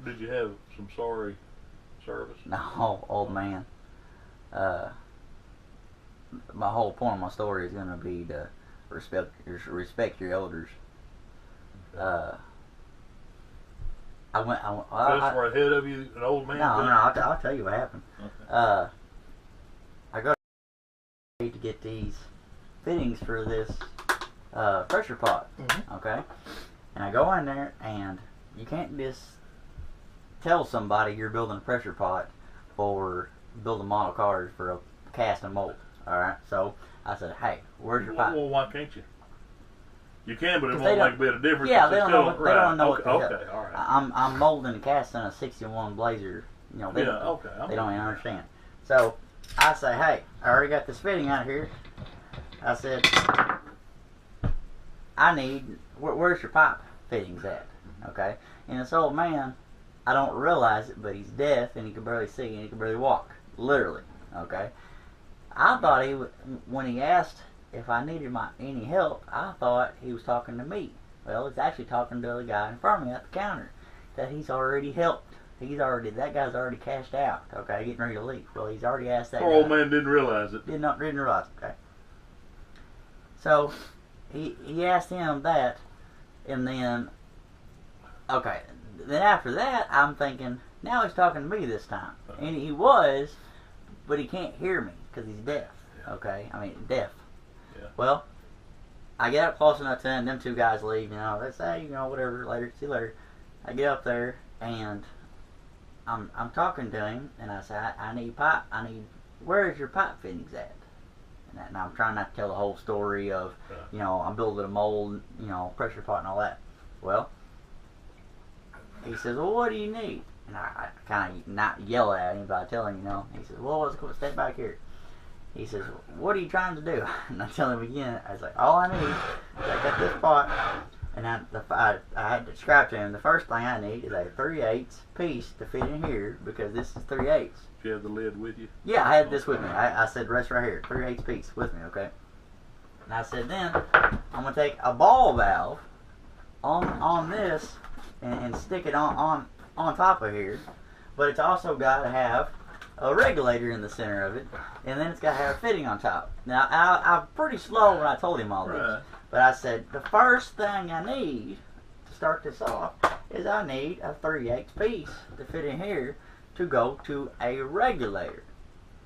did you have some sorry service? No, old man. My whole point of my story is going to be to respect your elders. I went. Just were ahead of you, an old man. No, I'll tell you what happened. Okay. I go to get these fittings for this pressure pot. Okay, and I go in there, and you can't just tell somebody you're building a pressure pot or building model cars for a cast and mold. All right, so I said, "Hey, where's your pipe?" Well, why can't you? You can, but it won't make a bit of difference. Yeah, they don't know what. Right. They don't know okay, what. Okay, all right. I'm molding and casting a '61 Blazer. You know, they don't even understand. So I say, "Hey, I already got this fitting out here." I said, "I need. Where's your pipe fittings at?" Okay, and this old man, I don't realize it, but he's deaf and he can barely see and he can barely walk, literally. Okay, I thought when he asked if I needed any help, I thought he was talking to me. Well, he's actually talking to the guy in front of me at the counter that he's already helped. That guy's already cashed out. Okay, getting ready to leave. Well, he's already asked that. Poor old man didn't realize it. Didn't realize it. Okay. So he asked him that, and then then after that, I'm thinking now he's talking to me this time, and he was, but he can't hear me because he's deaf. Okay, I mean deaf. Yeah. Well, I get up close enough to him. Them two guys leave. You know, they say, whatever. Later, see you later. I get up there and I'm talking to him, and I say, I need pipe. Where's your pipe fittings at? And I'm trying not to tell the whole story of, I'm building a mold, pressure pot and all that. Well, he says, well, what do you need? And I kind of not yell at him, but I tell him, he says, well, let's go step back here. He says, what are you trying to do? And I tell him again, I was like, all I need is I got this pot, and I had to describe to him, the first thing I need is a 3/8 piece to fit in here, because this is 3/8. You have the lid with you? Yeah, I had this with me. I said, rest right here, 3/8 piece with me, okay? And I said, then I'm going to take a ball valve on this and stick it on top of here, but it's also got to have a regulator in the center of it, and then it's got to have a fitting on top. Now, I'm pretty slow when I told him all this, but I said, the first thing I need to start this off is I need a 3/8 piece to fit in here to go to a regulator.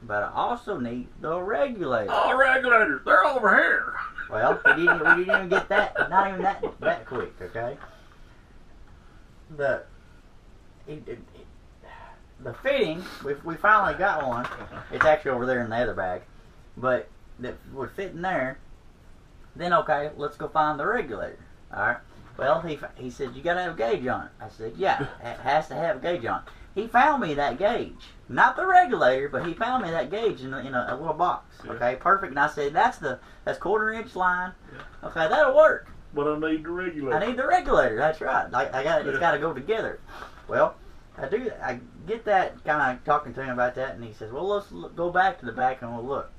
But I also need the regulator. Oh, regulators, they're over here. Well, we didn't even get that, not even that quick, okay? The fitting, we finally got one. It's actually over there in the other bag, but that would fit in there. Then okay, let's go find the regulator. All right. Well, he said you got to have a gauge on it. I said yeah, it has to have a gauge on it. He found me that gauge, not the regulator, but he found me that gauge in a little box. Okay, perfect. And I said that's 1/4 inch line. Yeah. Okay, that'll work. But I need the regulator. I need the regulator. That's right. It's got to go together. Well, I get that, kind of talking to him about that, and he says, well, let's go back to the back and we'll look.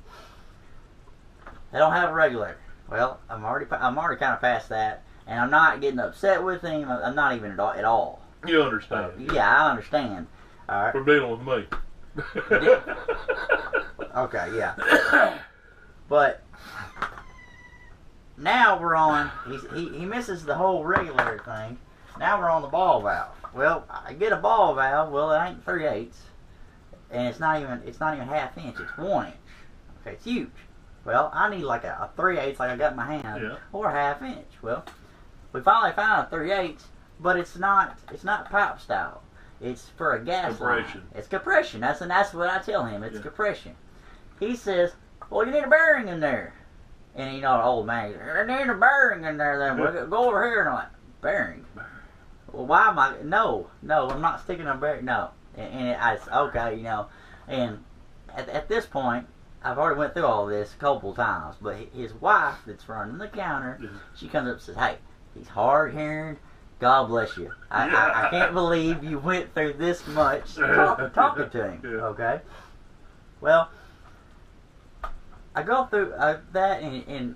They don't have a regulator. Well, I'm already kind of past that, and I'm not getting upset with him. I'm not even at all. You understand? Yeah, I understand. All right. From dealing with me. Okay, yeah. But now we're on. He misses the whole regulator thing. Now we're on the ball valve. Well, I get a ball valve. Well, it ain't 3/8, and it's not even 1/2 inch. It's 1 inch. Okay, it's huge. Well, I need like a 3/8, like I got in my hand, or a 1/2 inch. Well, we finally found a 3/8, but it's not pipe style. It's for a gas compression. Line. It's compression. That's what I tell him. It's compression. He says, "Well, you need a bearing in there," and old man, "I need a bearing in there." Then we'll go over here, and I'm like, "Bearing." Well, why am I? No, I'm not sticking a bearing. No, and okay, and at this point, I've already went through all this a couple times. But his wife, that's running the counter, she comes up and says, "Hey, he's hard hearing. God bless you. I can't believe you went through this much talking to him." Okay. Well, I go through that, and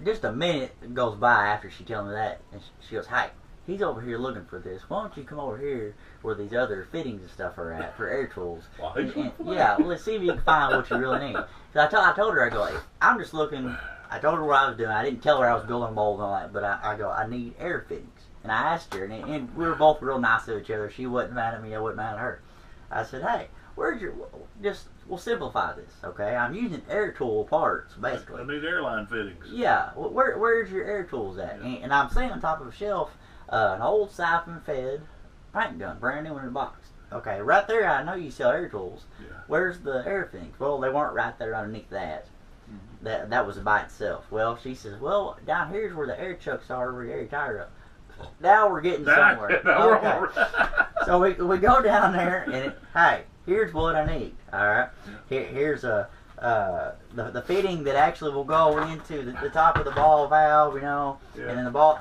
just a minute goes by after she tells me that, and she goes, "Hey, he's over here looking for this. Why don't you come over here where these other fittings and stuff are at for air tools? Yeah, well, let's see if you can find what you really need. Cause I told her, I go, I'm just looking. I told her what I was doing. I didn't tell her I was building molds and all that, but I go, I need air fittings. And I asked her, and we were both real nice to each other. She wasn't mad at me. I wasn't mad at her. I said, hey, we'll simplify this, okay? I'm using air tool parts, basically. I need airline fittings. Yeah, where's your air tools at? Yeah. And I'm seeing on top of a shelf an old siphon-fed paint gun, brand new in a box. Okay, right there, I know you sell air tools. Yeah. Where's the air fittings? Well, they weren't right there underneath that. Mm-hmm. That was by itself. Well, she says, well, down here's where the air chucks are, where your air tire up. Now we're getting somewhere. Okay. So we go down there, and hey, here's what I need. All right, here's the fitting that actually will go into the top of the ball valve, you know, and then the ball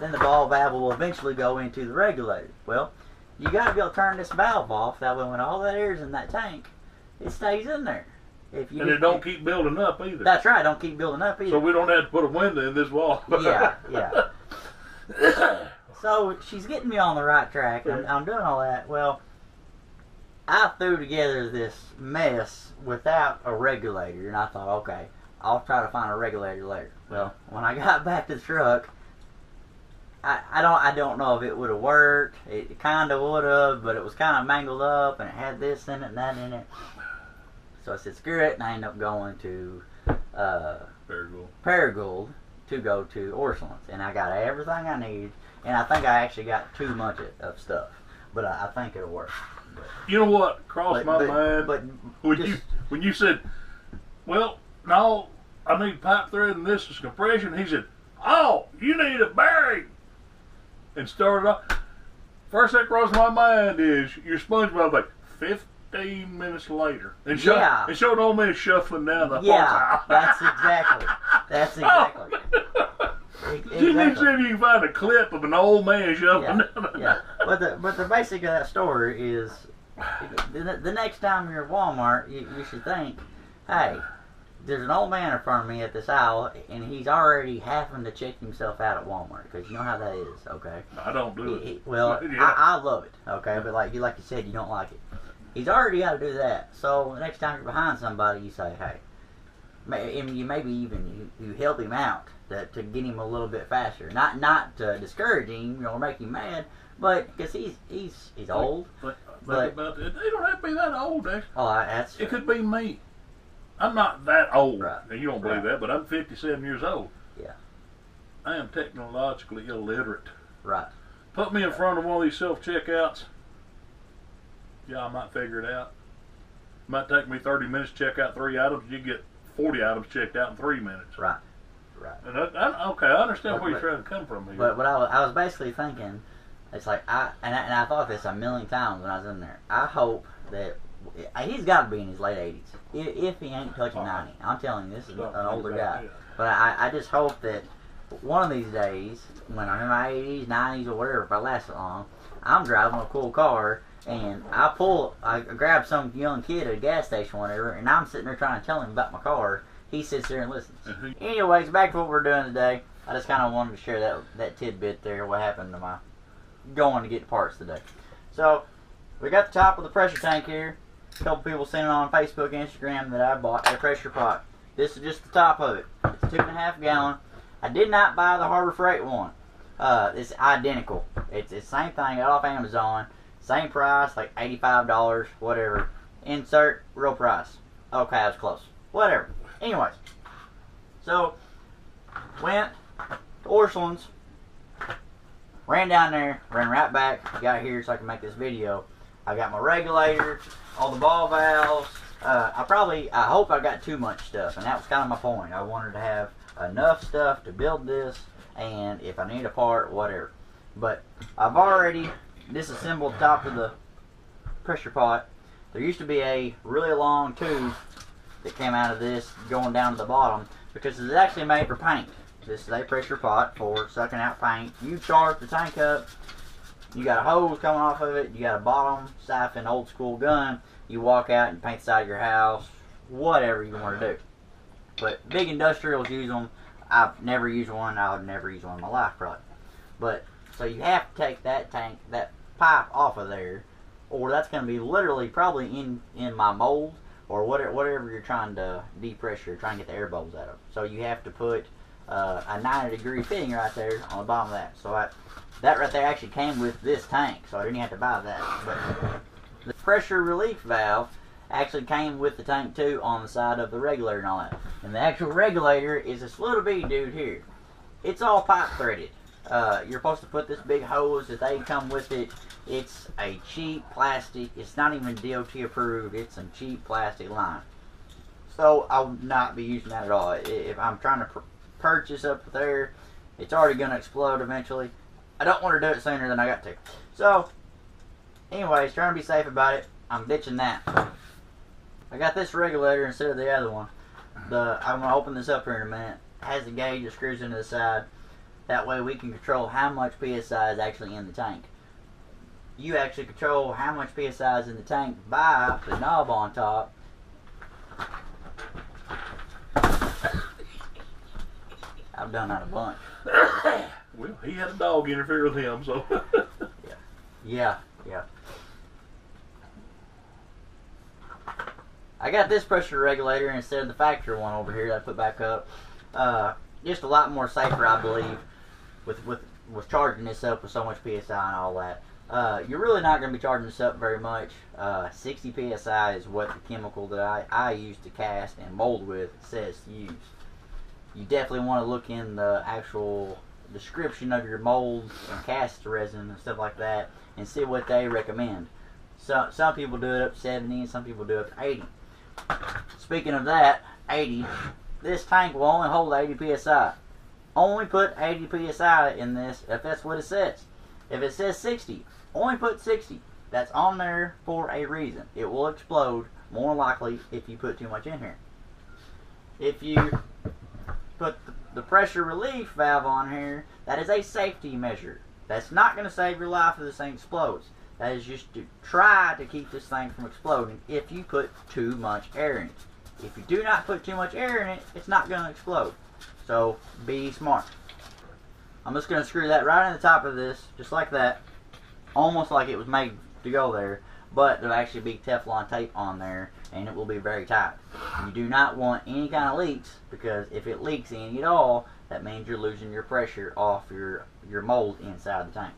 valve will eventually go into the regulator. Well, you got to be able to turn this valve off. That way, when all that air is in that tank, it stays in there. And it don't keep building up either. That's right. Don't keep building up either. So we don't have to put a window in this wall. Yeah. So she's getting me on the right track. I'm doing all that. Well, I threw together this mess without a regulator, and I thought, okay, I'll try to find a regulator later. Well, when I got back to the truck, I don't know if it would have worked. It kind of would have, but it was kind of mangled up, and it had this in it and that in it. So I said, screw it, and I ended up going to Paragould to go to Orsolans, and I got everything I need. And I think I actually got too much of stuff, but I think it'll work. But, you know what crossed my mind? But when you said, well, no, I need pipe thread and this is compression, he said, oh, you need a bearing. And started off. First that crossed my mind is your SpongeBob like 15 minutes later. And showed old man shuffling down the whole time. That's exactly. You need to see if you can find a clip of an old man shuffling down. Yeah, but the basic of that story is the next time you're at Walmart, you should think, hey, there's an old man in front of me at this aisle, and he's already having to check himself out at Walmart, because you know how that is, okay? I don't do it. Well, yeah. I love it, okay? But like you said, you don't like it. He's already got to do that. So the next time you're behind somebody, you say, hey, you maybe even you help him out to get him a little bit faster. Not to discourage him, or make him mad, but because he's old. Think about it. They don't have to be that old, actually. Oh, that's true. It could be me. I'm not that old. Right. And you don't believe that, but I'm 57 years old. Yeah. I am technologically illiterate. Right. Put me in front of one of these self-checkouts. Yeah, I might figure it out. It might take me 30 minutes to check out 3 items. You get 40 items checked out in 3 minutes. Right. And I understand where you're trying to come from here. But what I was basically thinking, it's like I thought this a million times when I was in there. I hope that he's got to be in his late 80s. If he ain't touching 90, I'm telling you, this is an older guy. But I just hope that one of these days, when I'm in my 80s, 90s, or whatever, if I last so long, I'm driving a cool car, and I grab some young kid at a gas station, or whatever, and I'm sitting there trying to tell him about my car. He sits there and listens. Anyways, back to what we're doing today. I just kind of wanted to share that tidbit there, what happened to my going to get the parts today. So, we got the top of the pressure tank here. A couple people sent it on Facebook and Instagram that I bought a pressure pot. This is just the top of it. It's 2.5 gallon. I did not buy the Harbor Freight one. It's identical. It's the same thing, got off Amazon. Same price, like $85, whatever. Insert real price. Okay, I was close. Whatever. Anyways, so went to Orsolans, ran down there, ran right back, got here so I can make this video. I got my regulator, all the ball valves. I hope I got too much stuff, and that was kind of my point. I wanted to have enough stuff to build this, and if I need a part, whatever. But I've already disassembled the top of the pressure pot. There used to be a really long tube that came out of this going down to the bottom, because it's actually made for paint. This is a pressure pot for sucking out paint. You charge the tank up, you got a hose coming off of it, you got a bottom siphon old school gun, you walk out and paint the side of your house, whatever you want to do. But big industrials use them. I've never used one. I would never use one in my life probably. But So you have to take that pipe off of there, or that's going to be literally probably in my mold or whatever you're trying to depressure, trying to get the air bubbles out of. So you have to put a 90-degree fitting right there on the bottom of that. So that right there actually came with this tank, so I didn't have to buy that. But the pressure relief valve actually came with the tank too, on the side of the regulator and all that. And the actual regulator is this little bitty dude here. It's all pipe threaded. You're supposed to put this big hose that they come with it. It's a cheap plastic. It's not even DOT approved. It's some cheap plastic line. So I will not be using that at all. If I'm trying to purchase up there, it's already going to explode eventually. I don't want to do it sooner than I got to. So, anyways, trying to be safe about it, I'm ditching that. I got this regulator instead of the other one. I'm going to open this up here in a minute. It has the gauge that screws into the side. That way we can control how much PSI is actually in the tank. You actually control how much PSI is in the tank by the knob on top. I've done that a bunch. Well, he had a dog interfere with him, so. Yeah. I got this pressure regulator instead of the factory one over here that I put back up. Just a lot more safer, I believe, with charging this up with so much PSI and all that. You're really not going to be charging this up very much. 60 PSI is what the chemical that I use to cast and mold with says to use. You definitely want to look in the actual description of your molds and cast resin and stuff like that and see what they recommend. So, some people do it up to 70 and some people do it up to 80. Speaking of that, 80, this tank will only hold 80 PSI. Only put 80 PSI in this if that's what it says. If it says 60, only put 60. That's on there for a reason. It will explode more likely if you put too much in here. If you put the pressure relief valve on here, that is a safety measure. That's not going to save your life if this thing explodes. That is just to try to keep this thing from exploding if you put too much air in it. If you do not put too much air in it, it's not going to explode. So be smart. I'm just going to screw that right in the top of this, just like that. Almost like it was made to go there. But there'll actually be Teflon tape on there, and it will be very tight. You do not want any kind of leaks, because if it leaks any at all, that means you're losing your pressure off your mold inside the tank.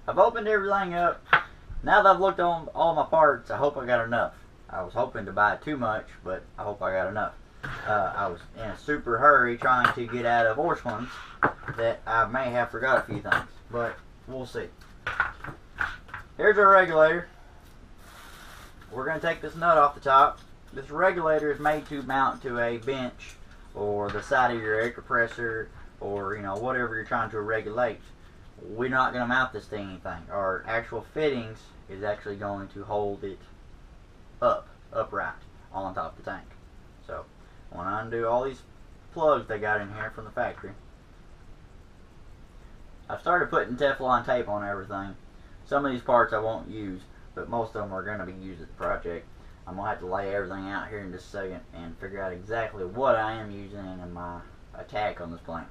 I've opened everything up. Now that I've looked on all my parts, I hope I got enough. I was hoping to buy too much, but I hope I got enough. I was in a super hurry trying to get out of Orscheln's that I may have forgot a few things, but we'll see. Here's our regulator. We're going to take this nut off the top. This regulator is made to mount to a bench or the side of your air compressor, or whatever you're trying to regulate. We're not going to mount this to anything. Our actual fittings is actually going to hold it upright on top of the tank. So when I undo all these plugs they got in here from the factory, I've started putting Teflon tape on everything. Some of these parts I won't use, but most of them are going to be used at the project. I'm going to have to lay everything out here in just a second and figure out exactly what I am using in my attack on this plane.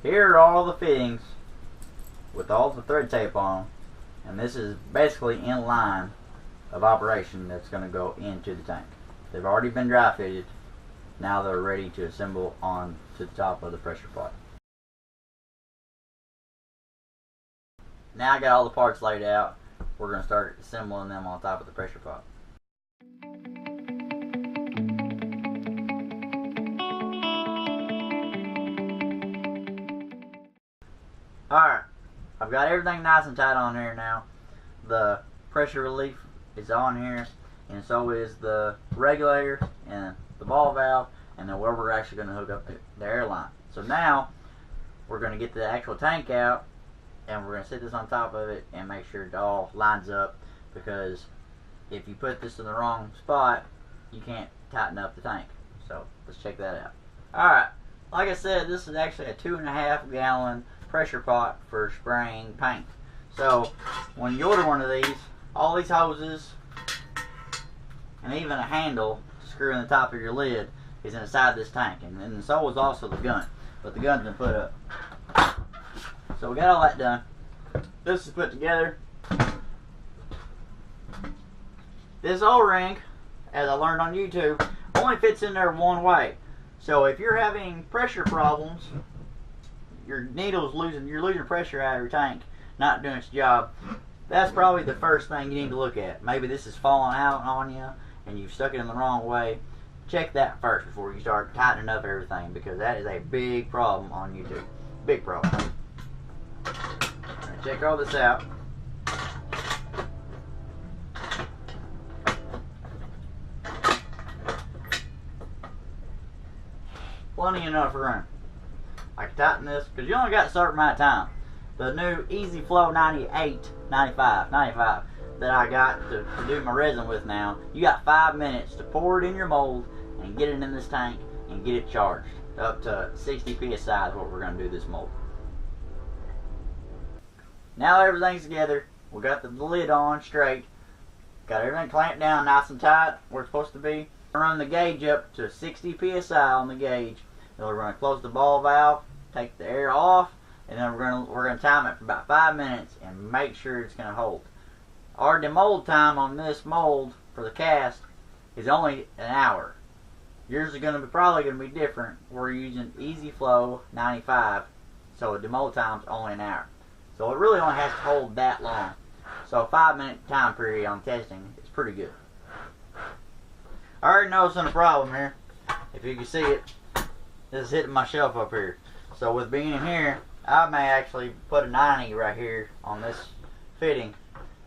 Here are all the fittings with all the thread tape on them, and this is basically in line of operation that's going to go into the tank. They've already been dry fitted. Now they're ready to assemble on to the top of the pressure pot. Now I got all the parts laid out. We're going to start assembling them on top of the pressure pot. Alright, I've got everything nice and tight on here now. The pressure relief is on here, and so is the regulator and the ball valve, and then where we're actually going to hook up the airline. So now we're going to get the actual tank out, and we're going to sit this on top of it and make sure it all lines up, because if you put this in the wrong spot, you can't tighten up the tank. So let's check that out. Alright, like I said, this is actually a 2.5 gallon pressure pot for spraying paint. So when you order one of these, all these hoses and even a handle to screw in the top of your lid is inside this tank. And then so is also the gun. But the gun's been put up. So we got all that done. This is put together. This O-ring, as I learned on YouTube, only fits in there one way. So if you're having pressure problems, your needle's you're losing pressure out of your tank, not doing its job, that's probably the first thing you need to look at. Maybe this is falling out on you and you've stuck it in the wrong way. Check that first before you start tightening up everything, because that is a big problem on YouTube. Big problem. Check all this out. Plenty enough room. I can tighten this because you only got a certain amount of time. The new Easy Flow 95 that I got to do my resin with now, you got 5 minutes to pour it in your mold and get it in this tank and get it charged. Up to 60 psi is what we're going to do this mold. Now that everything's together, we got the lid on straight, got everything clamped down nice and tight where it's supposed to be. Run the gauge up to 60 psi on the gauge. Then we're going to close the ball valve, take the air off, and then we're going to time it for about 5 minutes and make sure it's going to hold. Our demold time on this mold for the cast is only an hour. Yours is probably going to be different. We're using Easy Flow 95, so the demold time's only an hour. So it really only has to hold that long. So a 5-minute time period on testing is pretty good. I already noticing a problem here. If you can see it, this is hitting my shelf up here. So with being in here, I may actually put a 90 right here on this fitting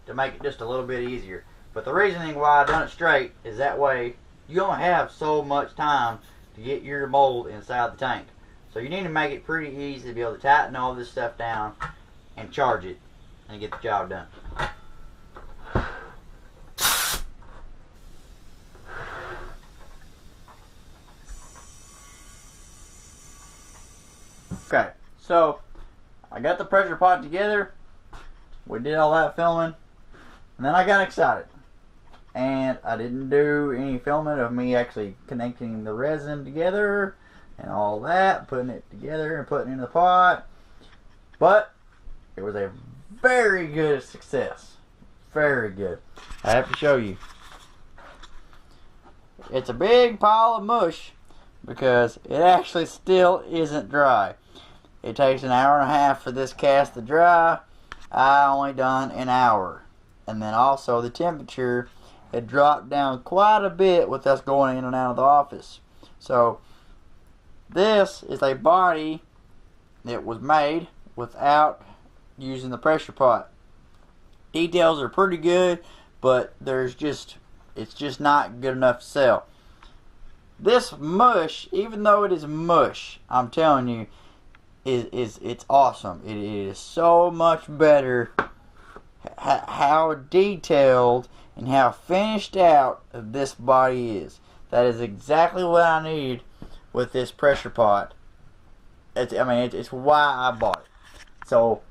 to make it just a little bit easier. But the reasoning why I done it straight is that way you don't have so much time to get your mold inside the tank. So you need to make it pretty easy to be able to tighten all this stuff down and charge it and get the job done. Okay, so I got the pressure pot together. We did all that filming, and then I got excited. And I didn't do any filming of me actually connecting the resin together and all that, putting it together and putting it in the pot. But it was a very good success. Very good. I have to show you. It's a big pile of mush because it actually still isn't dry. It takes an hour and a half for this cast to dry. I only done an hour. And then also the temperature had dropped down quite a bit with us going in and out of the office. So this is a body that was made without using the pressure pot. Details are pretty good, but it's just not good enough to sell. This mush, even though it is mush, I'm telling you, it's awesome. It is so much better how detailed and how finished out this body is. That is exactly what I need with this pressure pot. It's why I bought it. So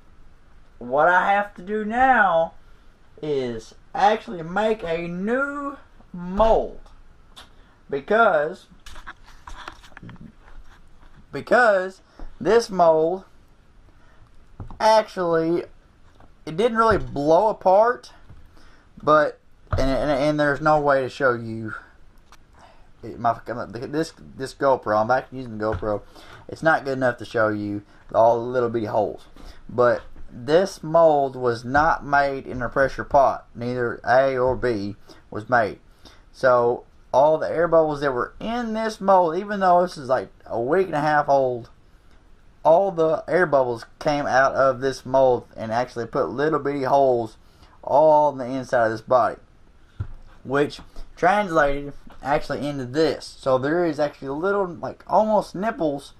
what I have to do now is actually make a new mold because this mold actually, it didn't really blow apart, but and there's no way to show you this GoPro. I'm back using the GoPro. It's not good enough to show you all the little bitty holes. But this mold was not made in a pressure pot. Neither A or B was made. So all the air bubbles that were in this mold, even though this is like a week and a half old, all the air bubbles came out of this mold and actually put little bitty holes all on the inside of this body, which translated actually into this. So there is actually a little, like almost nipples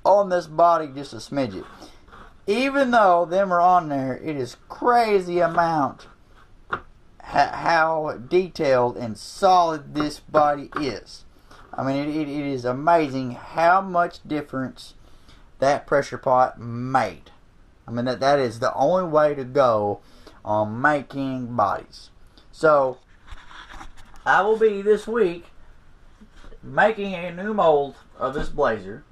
on this body, just a smidget. Even though them are on there, it is crazy amount how detailed and solid this body is. I mean, it is amazing how much difference that pressure pot made. I mean, that is the only way to go on making bodies. So I will be this week making a new mold of this blazer.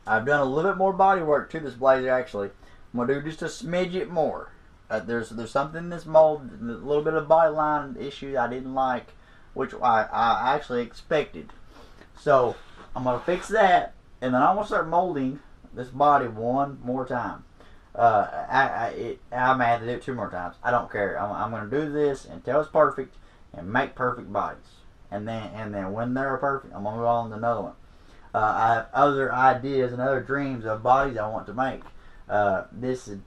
I've done a little bit more body work to this blazer actually. I'm gonna do just a smidget more. There's something in this mold, a little bit of body line issue I didn't like, which I actually expected. So I'm gonna fix that, and then I'm gonna start molding this body one more time. I may have to do it 2 more times. I don't care. I'm gonna do this until it's perfect and make perfect bodies. And then when they're perfect, I'm gonna go on to another one. I have other ideas and other dreams of bodies I want to make. This is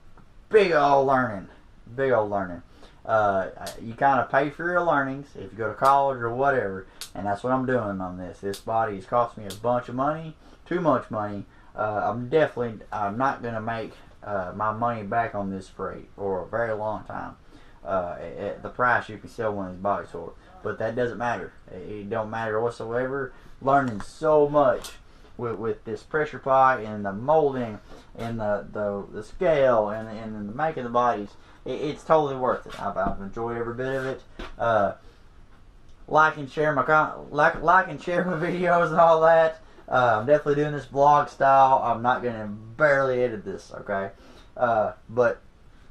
big old learning. Big old learning. You kind of pay for your learnings if you go to college or whatever, and that's what I'm doing on this. This body has cost me a bunch of money, too much money. I'm not gonna make my money back on this freight for a very long time. At the price you can sell one of these bodies for, but that doesn't matter. It don't matter whatsoever. Learning so much with this pressure pot and the molding and the scale and the making the bodies. It's totally worth it. I've enjoyed every bit of it. Like and share my videos and all that. I'm definitely doing this vlog style. I'm not gonna barely edit this, okay? But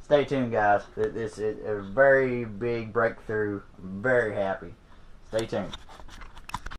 stay tuned, guys. This is a very big breakthrough. I'm very happy. Stay tuned.